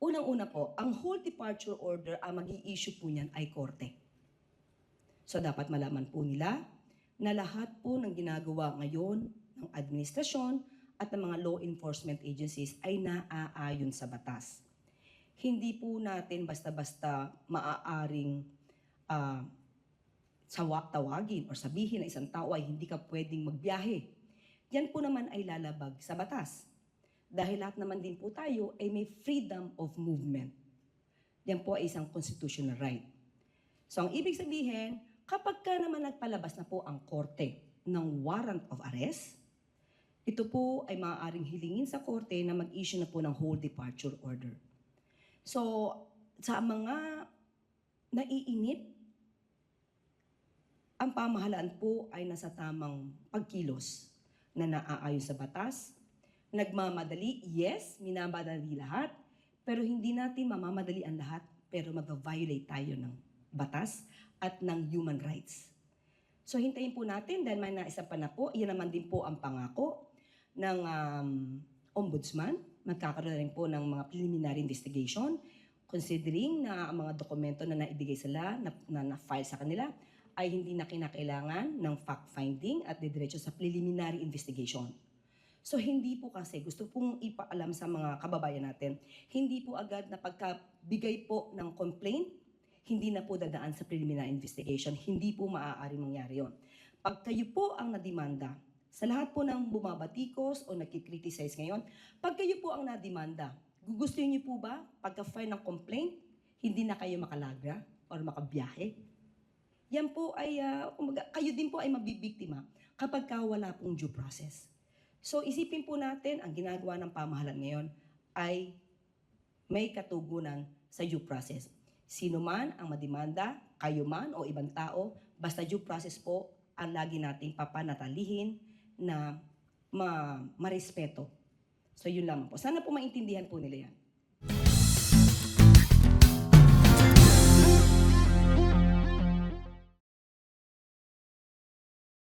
Unang-una po, ang whole departure order, ang mag-i-issue po niyan ay korte. So dapat malaman po nila na lahat po ng ginagawa ngayon ng administrasyon at ng mga law enforcement agencies ay naaayon sa batas. Hindi po natin basta-basta maaaring tawagin o sabihin na isang tao ay hindi ka pwedeng magbiyahe. Yan po naman ay lalabag sa batas. Dahil lahat naman din po tayo ay may freedom of movement. Yan po ay isang constitutional right. So ang ibig sabihin, kapag ka naman nagpalabas na po ang korte ng warrant of arrest, ito po ay maaaring hilingin sa korte na mag-issue na po ng whole departure order. So sa mga naiinip, ang pamahalaan po ay nasa tamang pagkilos na naaayon sa batas. Nagmamadali, yes, minamadali lahat, pero hindi natin mamamadali ang lahat, pero mag-violate tayo ng batas at ng human rights. So hintayin po natin dahil may naisa pa na po, iyan naman din po ang pangako ng ombudsman. Magkakaroon rin po ng mga preliminary investigation, considering na ang mga dokumento na naibigay sila, na-file sa kanila, ay hindi na kinakailangan ng fact-finding at didiretso sa preliminary investigation. So hindi po kasi, gusto pong ipaalam sa mga kababayan natin, hindi po agad na pagkabigay po ng complaint, hindi na po dadaan sa preliminary investigation. Hindi po maaari mangyari yon. Pag kayo po ang nadimanda, sa lahat po ng bumabatikos o nagkikriticize ngayon, pag kayo po ang nadimanda, gugustuhin niyo po ba pagka-file ng complaint, hindi na kayo makalagra or makabiyahe? Yan po ay, kayo din po ay mabibiktima kapag wala pong due process. So isipin po natin, ang ginagawa ng pamahalaan ngayon ay may katugunan sa due process. Sino man ang madimanda, kayo man o ibang tao, basta due process po ang lagi nating papanatalihin na marespeto. So yun lamang po. Sana po maintindihan po nila yan.